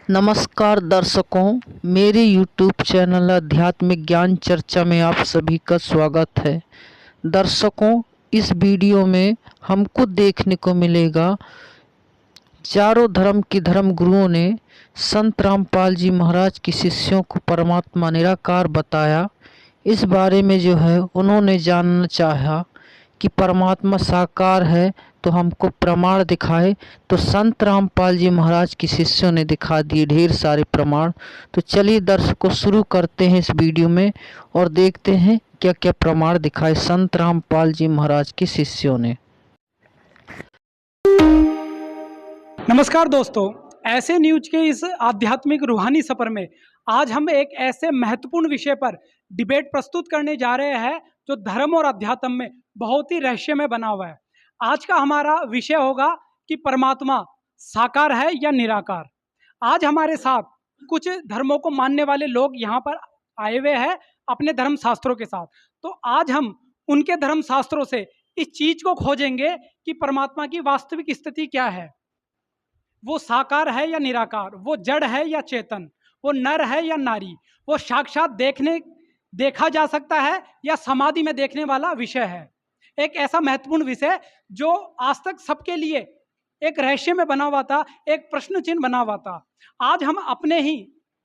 नमस्कार दर्शकों, मेरे YouTube चैनल आध्यात्मिक ज्ञान चर्चा में आप सभी का स्वागत है। दर्शकों, इस वीडियो में हमको देखने को मिलेगा चारों धर्म के धर्म गुरुओं ने संत रामपाल जी महाराज के शिष्यों को परमात्मा निराकार बताया। इस बारे में जो है उन्होंने जानना चाहा कि परमात्मा साकार है तो हमको प्रमाण दिखाए। तो संत रामपाल जी महाराज के शिष्यों ने दिखा दिए ढेर सारे प्रमाण। तो चलिए दर्शकों, शुरू करते हैं इस वीडियो में और देखते हैं क्या क्या प्रमाण दिखाए संत रामपाल जी महाराज के शिष्यों ने। नमस्कार दोस्तों, ऐसे न्यूज के इस आध्यात्मिक रूहानी सफर में आज हम एक ऐसे महत्वपूर्ण विषय पर डिबेट प्रस्तुत करने जा रहे हैं जो धर्म और अध्यात्म में बहुत ही रहस्यमय बना हुआ है। आज का हमारा विषय होगा कि परमात्मा साकार है या निराकार। आज हमारे साथ कुछ धर्मों को मानने वाले लोग यहाँ पर आए हुए हैं अपने धर्म शास्त्रों के साथ। तो आज हम उनके धर्म शास्त्रों से इस चीज को खोजेंगे कि परमात्मा की वास्तविक स्थिति क्या है। वो साकार है या निराकार, वो जड़ है या चेतन, वो नर है या नारी, वो साक्षात देखा जा सकता है या समाधि में देखने वाला विषय है। एक ऐसा महत्वपूर्ण विषय जो आज तक सबके लिए एक रहस्य में बना हुआ था, एक प्रश्न चिन्ह बना हुआ था। आज हम अपने ही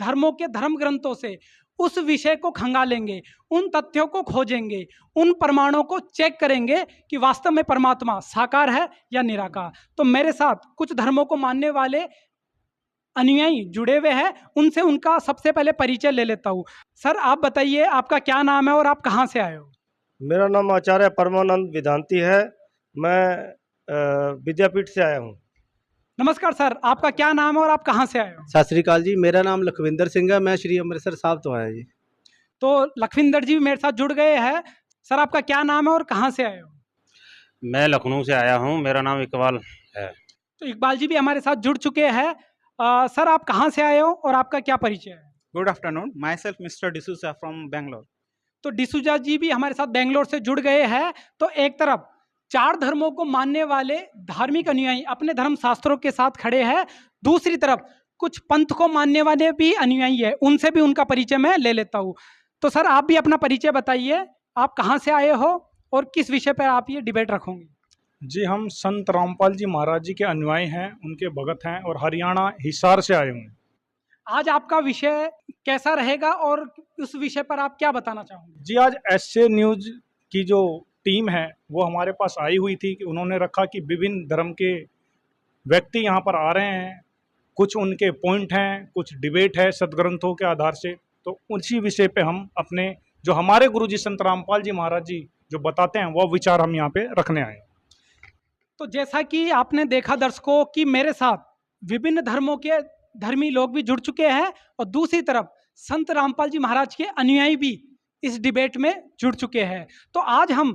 धर्मों के धर्म ग्रंथों से उस विषय को खंगालेंगे, उन तथ्यों को खोजेंगे, उन प्रमाणों को चेक करेंगे कि वास्तव में परमात्मा साकार है या निराकार। तो मेरे साथ कुछ धर्मों को मानने वाले अनुयायी जुड़े हुए हैं, उनसे उनका सबसे पहले परिचय ले लेता हूँ। सर, आप बताइए आपका क्या नाम है और आप कहाँ से आए हो? मेरा नाम आचार्य परमानंद वेदांती है। मैं विद्यापीठ से आया हूँ। नमस्कार सर, आपका क्या नाम है और आप कहाँ से आए हो? सत श्री अकाल जी, मेरा नाम लखविंदर सिंह है। मैं श्री अमृतसर साहब तो आया जी। तो लखविंदर जी मेरे साथ जुड़ गए हैं। सर, आपका क्या नाम है और कहाँ से आए हो? मैं लखनऊ से आया हूँ, मेरा नाम इकबाल है। तो इकबाल जी भी हमारे साथ जुड़ चुके हैं। सर, आप कहाँ से आए हो और आपका क्या परिचय है? Good afternoon, my self mister D'Souza from Bangalore. तो डिसूजा जी भी हमारे साथ बेंगलोर से जुड़ गए हैं। तो एक तरफ चार धर्मों को मानने वाले धार्मिक अनुयायी अपने धर्म शास्त्रों के साथ खड़े हैं, दूसरी तरफ कुछ पंथ को मानने वाले भी अनुयायी है, उनसे भी उनका परिचय मैं ले लेता हूँ। तो सर, आप भी अपना परिचय बताइए, आप कहाँ से आए हो और किस विषय पर आप ये डिबेट रखोगे? जी, हम संत रामपाल जी महाराज जी के अनुयायी हैं, उनके भगत हैं और हरियाणा हिसार से आए हुए हैं। आज आपका विषय कैसा रहेगा और उस विषय पर आप क्या बताना चाहोगे? जी, आज ऐसे न्यूज की जो टीम है वो हमारे पास आई हुई थी कि उन्होंने रखा कि विभिन्न धर्म के व्यक्ति यहाँ पर आ रहे हैं, कुछ उनके पॉइंट हैं, कुछ डिबेट है सदग्रंथों के आधार से। तो उसी विषय पे हम अपने जो हमारे गुरुजी संत रामपाल जी महाराज जी जो बताते हैं वो विचार हम यहाँ पे रखने आए। तो जैसा कि आपने देखा दर्शकों कि मेरे साथ विभिन्न धर्मों के धर्मी लोग भी जुड़ चुके हैं और दूसरी तरफ संत रामपाल जी महाराज के अनुयायी भी इस डिबेट में जुड़ चुके हैं। तो आज हम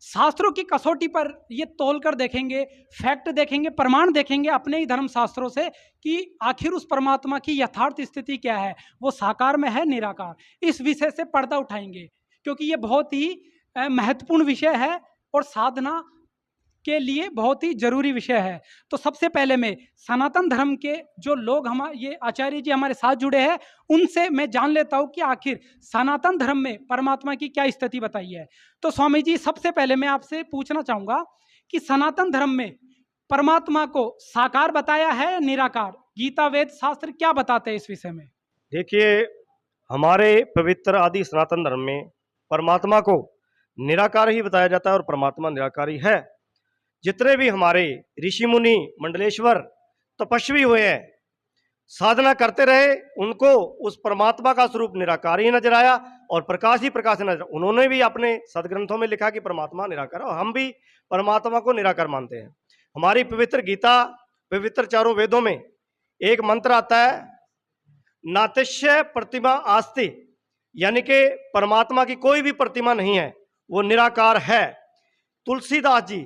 शास्त्रों की कसौटी पर ये तोल कर देखेंगे, फैक्ट देखेंगे, प्रमाण देखेंगे अपने ही धर्म शास्त्रों से कि आखिर उस परमात्मा की यथार्थ स्थिति क्या है, वो साकार में है निराकार। इस विषय से पर्दा उठाएंगे क्योंकि ये बहुत ही महत्वपूर्ण विषय है और साधना के लिए बहुत ही जरूरी विषय है। तो सबसे पहले मैं सनातन धर्म के जो लोग ये आचार्य जी हमारे साथ जुड़े हैं, उनसे मैं जान लेता हूं कि आखिर सनातन धर्म में परमात्मा की क्या स्थिति बताई है। तो स्वामी जी, सबसे पहले मैं आपसे पूछना चाहूंगा कि सनातन धर्म में परमात्मा को साकार बताया है या निराकार? गीता वेद शास्त्र क्या बताते हैं इस विषय में? देखिए, हमारे पवित्र आदि सनातन धर्म में परमात्मा को निराकार ही बताया जाता है और परमात्मा निराकारी है। जितने भी हमारे ऋषि मुनि मंडलेश्वर तपस्वी हुए हैं, साधना करते रहे, उनको उस परमात्मा का स्वरूप निराकार ही नजर आया और प्रकाश ही प्रकाश नजर। उन्होंने भी अपने सदग्रंथों में लिखा कि परमात्मा निराकार है और हम भी परमात्मा को निराकार मानते हैं। हमारी पवित्र गीता, पवित्र चारों वेदों में एक मंत्र आता है, नातिश्य प्रतिमा आस्ति, यानी कि परमात्मा की कोई भी प्रतिमा नहीं है, वो निराकार है। तुलसीदास जी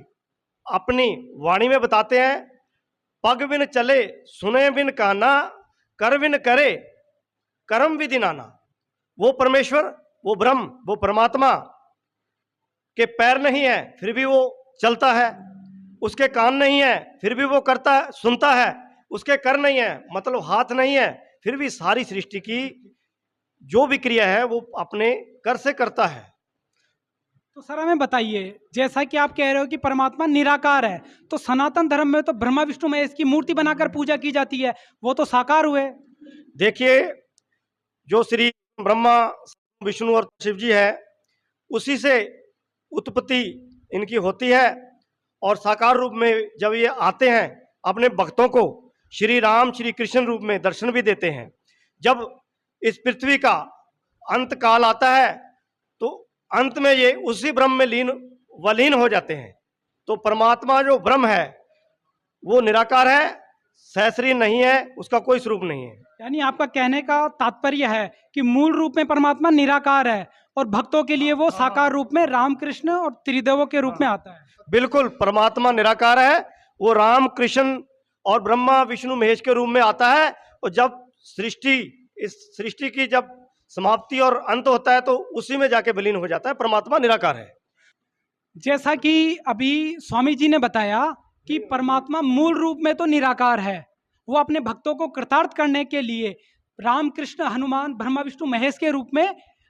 अपनी वाणी में बताते हैं, पग बिन चले सुने बिन काना, कर बिन करे कर्म विधि नाना। वो परमेश्वर, वो ब्रह्म, वो परमात्मा के पैर नहीं है फिर भी वो चलता है, उसके कान नहीं है फिर भी वो करता है, सुनता है, उसके कर नहीं है, मतलब हाथ नहीं है, फिर भी सारी सृष्टि की जो भी क्रिया है वो अपने कर से करता है। तो सर हमें बताइए, जैसा कि आप कह रहे हो कि परमात्मा निराकार है, तो सनातन धर्म में तो ब्रह्मा विष्णु महेश की मूर्ति बनाकर पूजा की जाती है, वो तो साकार हुए। देखिए, जो श्री ब्रह्मा विष्णु और शिव जी है, उसी से उत्पत्ति इनकी होती है, और साकार रूप में जब ये आते हैं अपने भक्तों को श्री राम श्री कृष्ण रूप में दर्शन भी देते हैं। जब इस पृथ्वी का अंत काल आता है तो अंत में ये उसी ब्रह्म में वलीन हो जाते हैं। तो परमात्मा जो ब्रह्म है वो निराकार है, सहस्री नहीं है, उसका कोई स्वरूप नहीं है। यानी आपका कहने का तात्पर्य है कि मूल रूप में परमात्मा निराकार है और भक्तों के लिए वो साकार रूप में रामकृष्ण और त्रिदेवों के रूप में आता है। बिल्कुल, परमात्मा निराकार है, वो राम कृष्ण और ब्रह्मा विष्णु महेश के रूप में आता है। और जब इस सृष्टि की जब समाप्ति और अंत होता है तो उसी में जाके विलीन हो जाता है। परमात्मा निराकार है। जैसा कि अभी स्वामी जी ने बताया कि परमात्मा मूल रूप में तो निराकार है, वो अपने भक्तों को कृतार्थ करने के लिए राम कृष्ण हनुमान ब्रह्मा विष्णु महेश के रूप में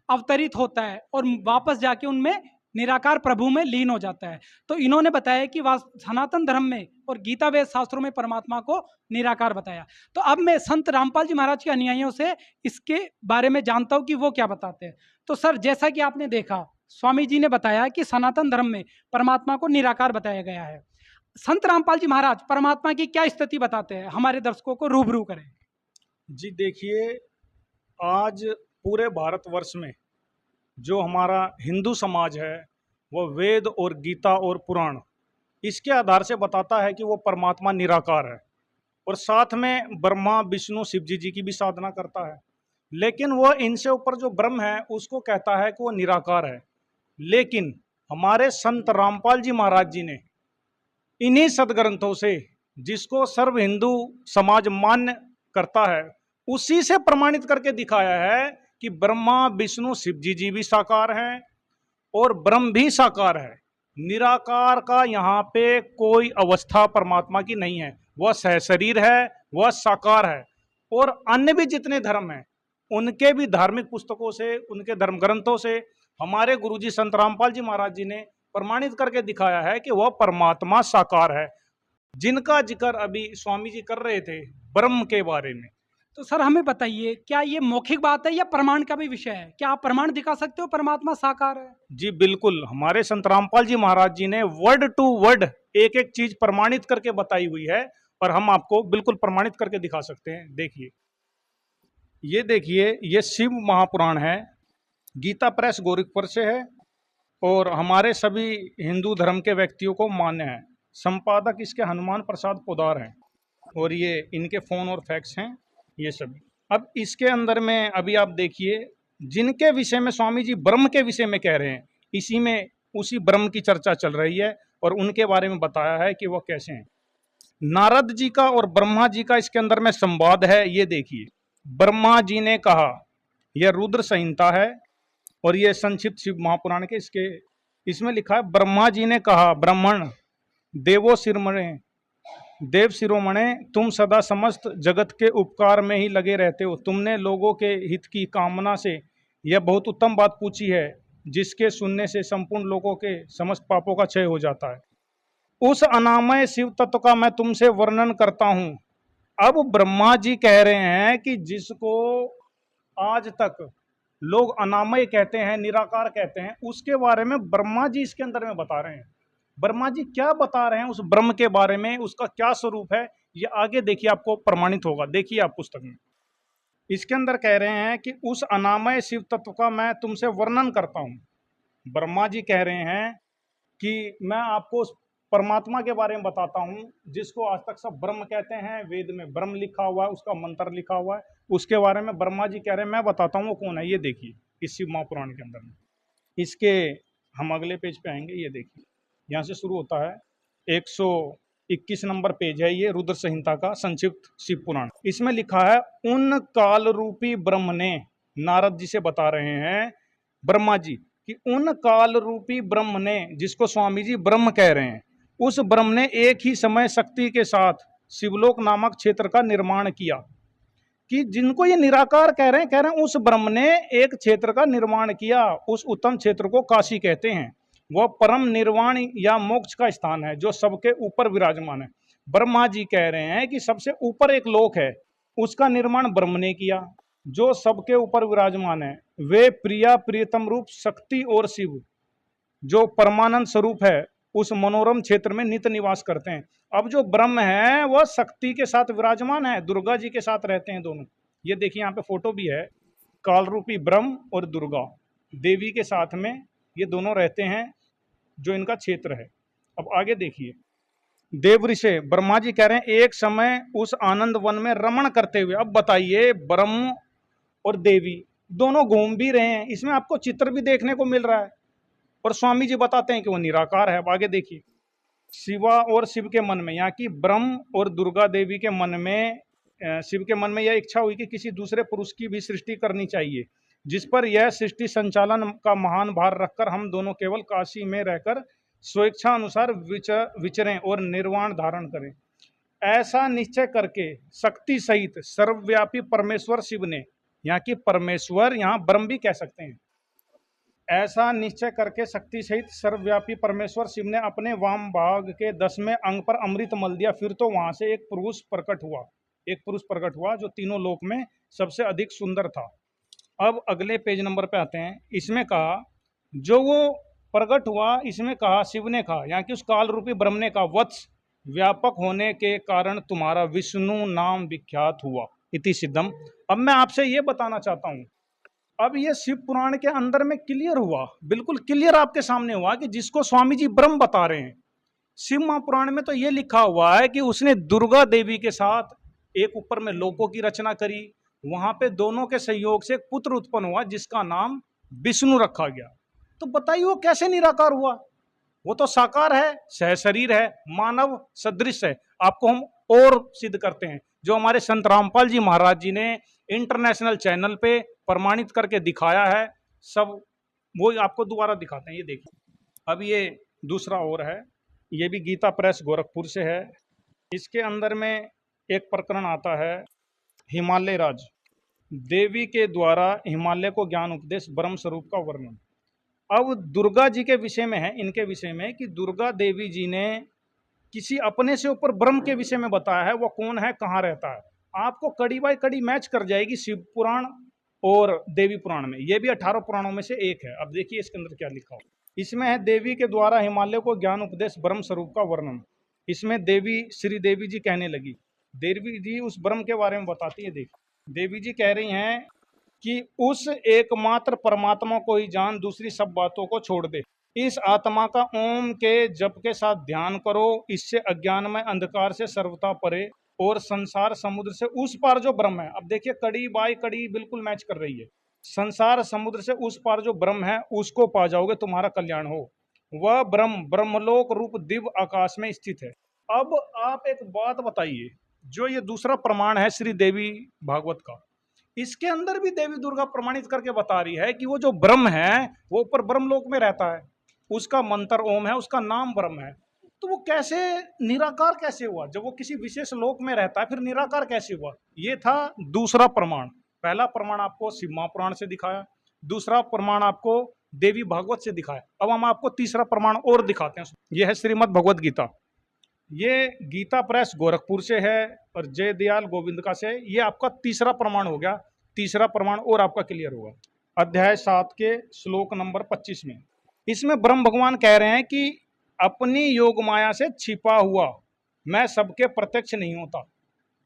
अवतरित होता है और वापस जाके उनमें निराकार प्रभु में लीन हो जाता है। तो इन्होंने बताया कि सनातन धर्म में और गीता वेद शास्त्रों में परमात्मा को निराकार बताया। तो अब मैं संत रामपाल जी महाराज के अनुयायियों से इसके बारे में जानता हूं कि वो क्या बताते हैं। तो सर, जैसा कि आपने देखा, स्वामी जी ने बताया कि सनातन धर्म में परमात्मा को निराकार बताया गया है। संत रामपाल जी महाराज परमात्मा की क्या स्थिति बताते हैं, हमारे दर्शकों को रूबरू करें। जी देखिए, आज पूरे भारतवर्ष में जो हमारा हिंदू समाज है वो वेद और गीता और पुराण इसके आधार से बताता है कि वो परमात्मा निराकार है, और साथ में ब्रह्मा विष्णु शिव जी की भी साधना करता है। लेकिन वो इनसे ऊपर जो ब्रह्म है उसको कहता है कि वो निराकार है। लेकिन हमारे संत रामपाल जी महाराज जी ने इन्हीं सदग्रंथों से, जिसको सर्व हिंदू समाज मान्य करता है, उसी से प्रमाणित करके दिखाया है कि ब्रह्मा विष्णु शिव जी भी साकार हैं और ब्रह्म भी साकार है। निराकार का यहाँ पे कोई अवस्था परमात्मा की नहीं है, वह सहशरीर है, वह साकार है। और अन्य भी जितने धर्म हैं उनके भी धार्मिक पुस्तकों से, उनके धर्म ग्रंथों से हमारे गुरुजी संत रामपाल जी महाराज जी ने प्रमाणित करके दिखाया है कि वह परमात्मा साकार है, जिनका जिक्र अभी स्वामी जी कर रहे थे ब्रह्म के बारे में। तो सर हमें बताइए, क्या ये मौखिक बात है या प्रमाण का भी विषय है? क्या आप प्रमाण दिखा सकते हो परमात्मा साकार है? जी बिल्कुल, हमारे संत रामपाल जी महाराज जी ने वर्ड टू वर्ड एक एक चीज प्रमाणित करके बताई हुई है, और हम आपको बिल्कुल प्रमाणित करके दिखा सकते हैं। देखिए, ये देखिए, ये शिव महापुराण है, गीता प्रेस गोरखपुर से है और हमारे सभी हिंदू धर्म के व्यक्तियों को मान्य है। संपादक इसके हनुमान प्रसाद पोदार हैं और ये इनके फोन और फैक्स हैं ये सभी। अब इसके अंदर में अभी आप देखिए, जिनके विषय में स्वामी जी ब्रह्म के विषय में कह रहे हैं, इसी में उसी ब्रह्म की चर्चा चल रही है और उनके बारे में बताया है कि वो कैसे हैं। नारद जी का और ब्रह्मा जी का इसके अंदर में संवाद है। ये देखिए, ब्रह्मा जी ने कहा, यह रुद्र संहिता है और ये संक्षिप्त शिव महापुराण के इसमें लिखा है, ब्रह्मा जी ने कहा, ब्राह्मण देवो शिरोमणे, देव शिरोमणे, तुम सदा समस्त जगत के उपकार में ही लगे रहते हो। तुमने लोगों के हित की कामना से यह बहुत उत्तम बात पूछी है, जिसके सुनने से संपूर्ण लोगों के समस्त पापों का क्षय हो जाता है। उस अनामय शिव तत्व का मैं तुमसे वर्णन करता हूं। अब ब्रह्मा जी कह रहे हैं कि जिसको आज तक लोग अनामय कहते हैं, निराकार कहते हैं, उसके बारे में ब्रह्मा जी इसके अंदर में बता रहे हैं। ब्रह्मा जी क्या बता रहे हैं उस ब्रह्म के बारे में, उसका क्या स्वरूप है, ये आगे देखिए आपको प्रमाणित होगा। देखिए आप पुस्तक में इसके अंदर कह रहे हैं कि उस अनामय शिव तत्व का मैं तुमसे वर्णन करता हूं। ब्रह्मा जी कह रहे हैं कि मैं आपको उस परमात्मा के बारे में बताता हूं जिसको आज तक सब ब्रह्म कहते हैं, वेद में ब्रह्म लिखा हुआ है, उसका मंत्र लिखा हुआ है, उसके बारे में ब्रह्मा जी कह रहे हैं मैं बताता हूं वो कौन है। ये देखिए इस शिव महापुराण के अंदर में, इसके हम अगले पेज पे आएंगे। ये देखिए, यहाँ से शुरू होता है, 121 नंबर पेज है ये, रुद्र संहिता का संक्षिप्त शिव पुराण। इसमें लिखा है, उन काल रूपी ब्रह्म ने, नारद जी से बता रहे हैं ब्रह्मा जी कि उन काल रूपी ब्रह्म ने, जिसको स्वामी जी ब्रह्म कह रहे हैं, उस ब्रह्म ने एक ही समय शक्ति के साथ शिवलोक नामक क्षेत्र का निर्माण किया। कि जिनको ये निराकार कह रहे हैं उस ब्रह्म ने एक क्षेत्र का निर्माण किया, उस उत्तम क्षेत्र को काशी कहते हैं। वह परम निर्वाण या मोक्ष का स्थान है जो सबके ऊपर विराजमान है। ब्रह्मा जी कह रहे हैं कि सबसे ऊपर एक लोक है, उसका निर्माण ब्रह्म ने किया जो सबके ऊपर विराजमान है। वे प्रिया प्रियतम रूप शक्ति और शिव जो परमानंद स्वरूप है उस मनोरम क्षेत्र में नित्य निवास करते हैं। अब जो ब्रह्म है वह शक्ति के साथ विराजमान है, दुर्गा जी के साथ रहते हैं दोनों। ये देखिए यहाँ पे फोटो भी है, काल रूपी ब्रह्म और दुर्गा देवी के साथ में ये दोनों रहते हैं जो इनका क्षेत्र है। अब आगे देखिए, देव ऋषि ब्रह्मा जी कह रहे हैं एक समय उस आनंद वन में रमण करते हुए। अब बताइए, ब्रह्म और देवी दोनों घूम भी रहे हैं, इसमें आपको चित्र भी देखने को मिल रहा है और स्वामी जी बताते हैं कि वो निराकार है। अब आगे देखिए, शिवा और शिव के मन में, यहाँ की ब्रह्म और दुर्गा देवी के मन में, शिव के मन में यह इच्छा हुई कि किसी दूसरे पुरुष की भी सृष्टि करनी चाहिए, जिस पर यह सृष्टि संचालन का महान भार रखकर हम दोनों केवल काशी में रहकर स्वेच्छा अनुसार विचरें और निर्वाण धारण करें। ऐसा निश्चय करके शक्ति सहित सर्वव्यापी परमेश्वर शिव ने, यहाँ की परमेश्वर यहाँ ब्रह्म भी कह सकते हैं, ऐसा निश्चय करके शक्ति सहित सर्वव्यापी परमेश्वर शिव ने अपने वाम भाग के 10वें अंग पर अमृत मल दिया। फिर तो वहां से एक पुरुष प्रकट हुआ जो तीनों लोक में सबसे अधिक सुंदर था। अब अगले पेज नंबर पे आते हैं। इसमें कहा जो वो प्रकट हुआ, इसमें कहा शिव ने कहा, यहाँ की उस काल रूपी ब्रह्म ने कहा, वत्स व्यापक होने के कारण तुम्हारा विष्णु नाम विख्यात हुआ इति सिद्धम। अब मैं आपसे ये बताना चाहता हूँ, अब ये शिव पुराण के अंदर में क्लियर हुआ, बिल्कुल क्लियर आपके सामने हुआ कि जिसको स्वामी जी ब्रह्म बता रहे हैं। शिव महापुराण में तो ये लिखा हुआ है कि उसने दुर्गा देवी के साथ एक ऊपर में लोकों की रचना करी, वहां पे दोनों के सहयोग से एक पुत्र उत्पन्न हुआ जिसका नाम विष्णु रखा गया। तो बताइए वो कैसे निराकार हुआ? वो तो साकार है, सहशरीर है, मानव सदृश है। आपको हम और सिद्ध करते हैं, जो हमारे संत रामपाल जी महाराज जी ने इंटरनेशनल चैनल पे प्रमाणित करके दिखाया है, सब वो आपको दोबारा दिखाते हैं। ये देखिए, अब ये दूसरा और है, ये भी गीता प्रेस गोरखपुर से है। इसके अंदर में एक प्रकरण आता है, हिमालय राज देवी के द्वारा हिमालय को ज्ञान उपदेश ब्रह्म स्वरूप का वर्णन। अब दुर्गा जी के विषय में है, इनके विषय में, कि दुर्गा देवी जी ने किसी अपने से ऊपर ब्रह्म के विषय में बताया है, वो कौन है, कहाँ रहता है। आपको कड़ी बाई कड़ी मैच कर जाएगी शिव पुराण और देवी पुराण में। ये भी 18 पुराणों में से एक है। अब देखिए इसके अंदर क्या लिखा हो। इसमें है देवी के द्वारा हिमालय को ज्ञान उपदेश ब्रह्म स्वरूप का वर्णन। इसमें देवी श्री देवी जी कहने लगी, देवी जी उस ब्रह्म के बारे में बताती है। देखिए देवी जी कह रही हैं कि उस एकमात्र परमात्मा को ही जान, दूसरी सब बातों को छोड़ दे। इस आत्मा का ओम के जप के साथ ध्यान करो, इससे अज्ञानमय अंधकार से सर्वथा परे और संसार समुद्र से उस पार जो ब्रह्म है। अब देखिए कड़ी बाई कड़ी बिल्कुल मैच कर रही है। संसार समुद्र से उस पार जो ब्रह्म है उसको पा जाओगे, तुम्हारा कल्याण हो। वह ब्रह्म ब्रह्मलोक रूप दिव्य आकाश में स्थित है। अब आप एक बात बताइए, जो ये दूसरा प्रमाण है श्री देवी भागवत का, इसके अंदर भी देवी दुर्गा प्रमाणित करके बता रही है कि वो जो ब्रह्म है वो ऊपर ब्रह्मलोक में रहता है, उसका मंत्र ओम है, उसका नाम ब्रह्म है। तो वो कैसे निराकार कैसे हुआ? जब वो किसी विशेष लोक में रहता है फिर निराकार कैसे हुआ? ये था दूसरा प्रमाण। पहला प्रमाण आपको शिव महापुराण से दिखाया, दूसरा प्रमाण आपको देवी भागवत से दिखाया। अब हम आपको तीसरा प्रमाण और दिखाते हैं। यह है श्रीमद् भगवद गीता। ये गीता प्रेस गोरखपुर से है और जय दयाल गोविंद का से। ये आपका तीसरा प्रमाण हो गया। तीसरा प्रमाण और आपका क्लियर होगा। अध्याय 7 के श्लोक नंबर 25 में इसमें ब्रह्म भगवान कह रहे हैं कि अपनी योग माया से छिपा हुआ मैं सबके प्रत्यक्ष नहीं होता।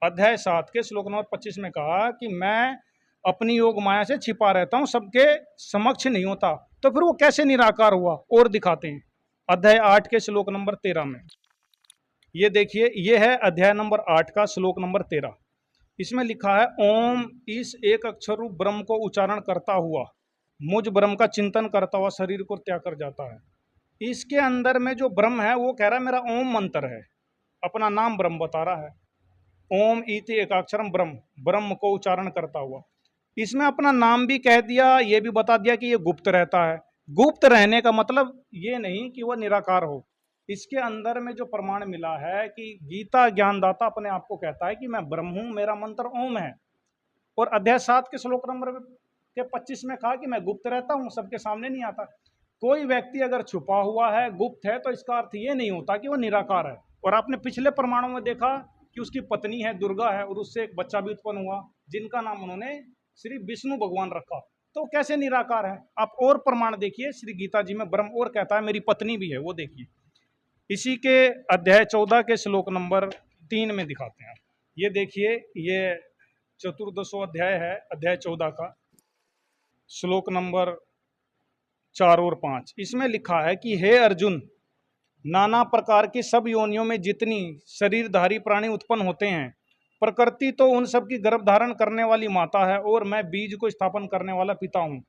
अध्याय 7 के श्लोक नंबर 25 में कहा कि मैं अपनी योग माया से छिपा रहता हूं, सबके समक्ष नहीं होता। तो फिर वो कैसे निराकार हुआ? और दिखाते हैं अध्याय 8 के श्लोक नंबर 13 में। ये देखिए, ये है अध्याय नंबर 8 का श्लोक नंबर 13। इसमें लिखा है, ओम इस एक अक्षर रूप ब्रह्म को उच्चारण करता हुआ मुझ ब्रह्म का चिंतन करता हुआ शरीर को त्याग कर जाता है। इसके अंदर में जो ब्रह्म है वो कह रहा है मेरा ओम मंत्र है, अपना नाम ब्रह्म बता रहा है। ओम इति एकाक्षरम ब्रह्म, ब्रह्म को उच्चारण करता हुआ। इसमें अपना नाम भी कह दिया, ये भी बता दिया कि ये गुप्त रहता है। गुप्त रहने का मतलब ये नहीं कि वह निराकार हो, इसके अंदर में जो प्रमाण मिला है कि गीता ज्ञानदाता अपने आप को कहता है कि मैं ब्रह्म हूं, मेरा मंत्र ओम है। और अध्याय 7 के श्लोक नंबर के 25 में कहा कि मैं गुप्त रहता हूं, सबके सामने नहीं आता। कोई व्यक्ति अगर छुपा हुआ है, गुप्त है, तो इसका अर्थ ये नहीं होता कि वो निराकार है। और आपने पिछले प्रमाणों में देखा कि उसकी पत्नी है, दुर्गा है, और उससे एक बच्चा भी उत्पन्न हुआ जिनका नाम उन्होंने श्री विष्णु भगवान रखा। तो कैसे निराकार है? आप और प्रमाण देखिए, श्री गीता जी में ब्रह्म और कहता है मेरी पत्नी भी है, वो देखिए। इसी के अध्याय 14 के श्लोक नंबर 3 में दिखाते हैं। ये देखिए, ये चतुर्दशो अध्याय है, अध्याय 14 का श्लोक नंबर 4 और 5। इसमें लिखा है कि हे अर्जुन, नाना प्रकार की सब योनियों में जितनी शरीरधारी प्राणी उत्पन्न होते हैं, प्रकृति तो उन सब की गर्भ धारण करने वाली माता है, और मैं बीज को स्थापन करने वाला पिता हूँ।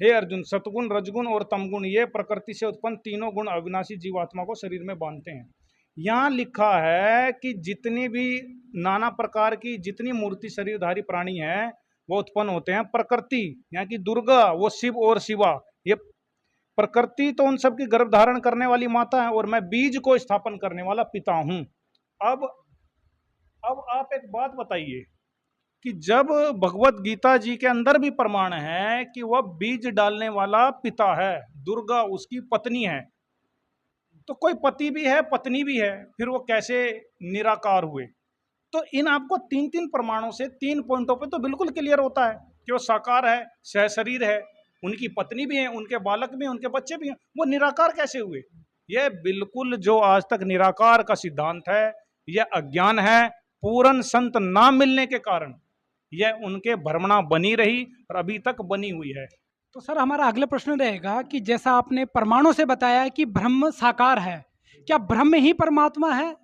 हे अर्जुन, सतगुण, रजगुण और तमगुण ये प्रकृति से उत्पन्न तीनों गुण अविनाशी जीवात्मा को शरीर में बांधते हैं। यहाँ लिखा है कि जितनी भी नाना प्रकार की जितनी मूर्ति शरीरधारी प्राणी है वो उत्पन्न होते हैं। प्रकृति यहाँ की दुर्गा, वो शिव और शिवा, ये प्रकृति तो उन सब की गर्भ धारण करने वाली माता है, और मैं बीज को स्थापन करने वाला पिता हूं। अब आप एक बात बताइए कि जब भगवत गीता जी के अंदर भी प्रमाण है कि वह बीज डालने वाला पिता है, दुर्गा उसकी पत्नी है, तो कोई पति भी है, पत्नी भी है, फिर वो कैसे निराकार हुए? तो इन आपको 3 प्रमाणों से 3 पॉइंटों पे तो बिल्कुल क्लियर होता है कि वो साकार है, सहशरीर है, उनकी पत्नी भी है, उनके बालक भी हैं, उनके बच्चे भी हैं, वो निराकार कैसे हुए? यह बिल्कुल जो आज तक निराकार का सिद्धांत है, यह अज्ञान है। पूर्ण संत ना मिलने के कारण यह उनके भ्रमणा बनी रही और अभी तक बनी हुई है। तो सर हमारा अगला प्रश्न रहेगा कि जैसा आपने प्रमाणों से बताया है कि ब्रह्म साकार है, क्या ब्रह्म ही परमात्मा है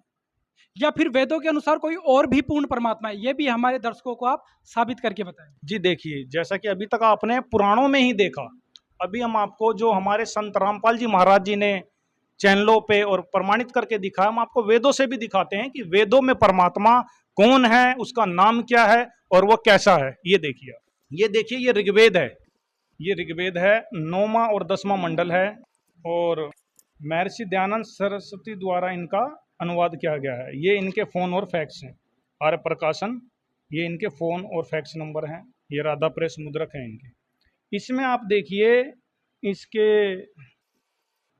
या फिर वेदों के अनुसार कोई और भी पूर्ण परमात्मा है? ये भी हमारे दर्शकों को आप साबित करके बताएं। जी देखिए, जैसा कि अभी तक आपने पुराणों में ही देखा, अभी हम आपको जो हमारे संत रामपाल जी महाराज जी ने चैनलों पे और प्रमाणित करके दिखाया, हम आपको वेदों से भी दिखाते हैं कि वेदों में परमात्मा कौन है, उसका नाम क्या है और वो कैसा है। ये देखिए, ये ऋग्वेद है, ये ऋग्वेद है, 9वां और 10वां मंडल है, और महर्षि दयानंद सरस्वती द्वारा इनका अनुवाद किया गया है। ये इनके फोन और फैक्स हैं, आर्य प्रकाशन, ये इनके फोन और फैक्स नंबर हैं, ये राधा प्रेस मुद्रक है इनके। इसमें आप देखिए, इसके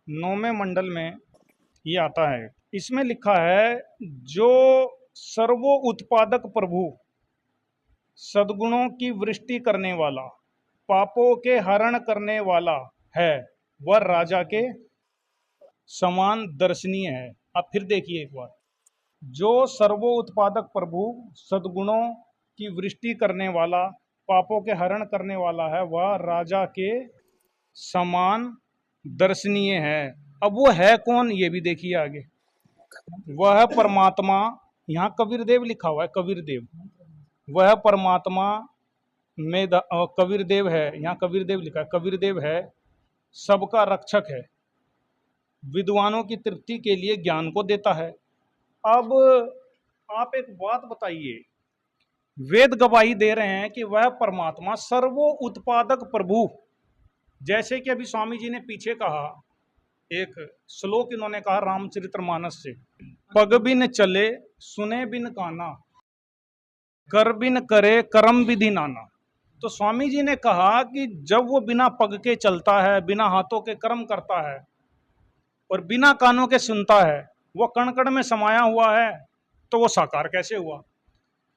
9वें मंडल में ये आता है, इसमें लिखा है जो सर्वो उत्पादक प्रभु, सद्गुणों की वृष्टि करने वाला, पापों के हरण करने वाला है, वह राजा के समान दर्शनीय है। अब फिर देखिए एक बार, जो सर्वो उत्पादक प्रभु, सद्गुणों की वृष्टि करने वाला, पापों के हरण करने वाला है, वह राजा के समान दर्शनीय है। अब वो है कौन, ये भी देखिए आगे, वह परमात्मा, यहाँ कबीर देव लिखा हुआ है, कबीर देव, वह परमात्मा में कबीर देव है, यहाँ कबीर देव लिखा है, कबीर देव है, सबका रक्षक है, विद्वानों की तृप्ति के लिए ज्ञान को देता है। अब आप एक बात बताइए, वेद गवाही दे रहे हैं कि वह परमात्मा सर्वो उत्पादक प्रभु, जैसे कि अभी स्वामी जी ने पीछे कहा, एक श्लोक इन्होंने कहा रामचरितमानस से, पग बिन चले सुने बिन काना, कर बिन करे कर्म विधि नाना। तो स्वामी जी ने कहा कि जब वो बिना पग के चलता है, बिना हाथों के कर्म करता है और बिना कानों के सुनता है, वो कण कण में समाया हुआ है, तो वो साकार कैसे हुआ?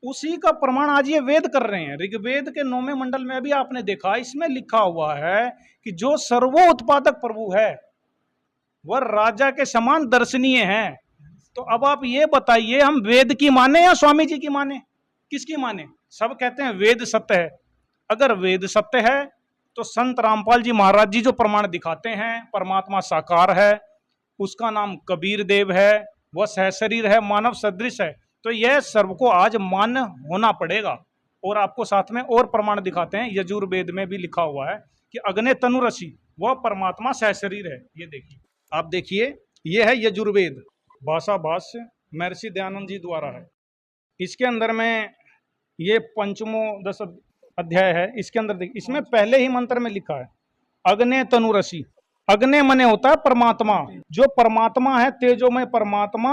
उसी का प्रमाण आज ये वेद कर रहे हैं। ऋग्वेद के 9वें मंडल में भी आपने देखा, इसमें लिखा हुआ है कि जो सर्वो उत्पादक प्रभु है वह राजा के समान दर्शनीय है। तो अब आप ये बताइए, हम वेद की माने या स्वामी जी की माने, किसकी माने? सब कहते हैं वेद सत्य है। अगर वेद सत्य है तो संत रामपाल जी महाराज जी जो प्रमाण दिखाते हैं परमात्मा साकार है, उसका नाम कबीर देव है, वह सहशरीर है, मानव सदृश है, तो यह सबको आज मान्य होना पड़ेगा। और आपको साथ में और प्रमाण दिखाते हैं, यजुर्वेद में भी लिखा हुआ है कि अग्ने तनुरसी, वह परमात्मा सहशरीर है। ये देखिए, आप देखिए, यह है यजुर्वेद, भाषा भाष्य महर्षि दयानंद जी द्वारा है। इसके अंदर में ये 5वां 10 अध्याय है, इसके अंदर देखिए, इसमें पहले ही मंत्र में लिखा है अग्ने तनुरसी, अग्ने मने होता है परमात्मा। जो परमात्मा है तेजोमय परमात्मा,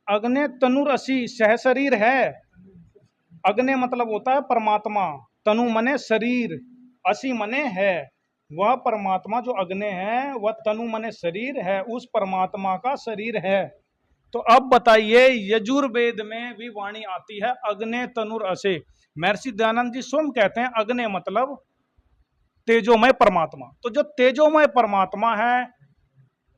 अग्ने तनुर असी सह शरीर है। अग्ने मतलब होता है परमात्मा, तनु मने शरीर, असी मने है। वह परमात्मा जो अग्ने है वह तनु मने शरीर है, उस परमात्मा का शरीर है। तो अब बताइए, यजुर्वेद में भी वाणी आती है अग्ने तनुर असे। महर्षि दयानंद जी स्वयं कहते हैं अग्ने मतलब तेजोमय परमात्मा। तो जो तेजोमय परमात्मा है,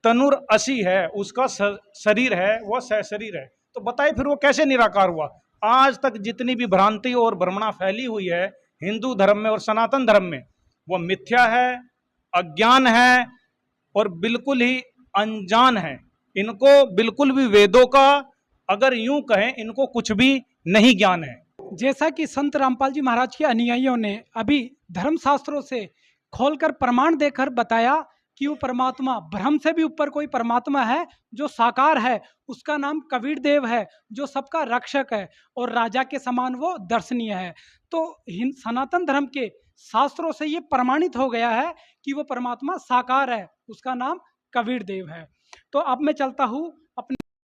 तनुर असी है, उसका शरीर है, वह सहशरीर है। तो बताइए फिर वो कैसे निराकार हुआ? आज तक जितनी भी भ्रांति और भ्रमणा फैली हुई है हिंदू धर्म में और सनातन धर्म में, वह मिथ्या है, अज्ञान है और बिल्कुल ही अनजान है। इनको बिल्कुल भी वेदों का, अगर यूं कहें, इनको कुछ भी नहीं ज्ञान है। जैसा कि संत रामपाल जी महाराज के अनुयायियों ने अभी धर्मशास्त्रों से खोलकर प्रमाण देकर बताया कि वो परमात्मा, ब्रह्म से भी ऊपर कोई परमात्मा है जो साकार है, उसका नाम कबीर देव है, जो सबका रक्षक है और राजा के समान वो दर्शनीय है। तो सनातन धर्म के शास्त्रों से ये प्रमाणित हो गया है कि वो परमात्मा साकार है, उसका नाम कबीर देव है। तो अब मैं चलता हूँ अपने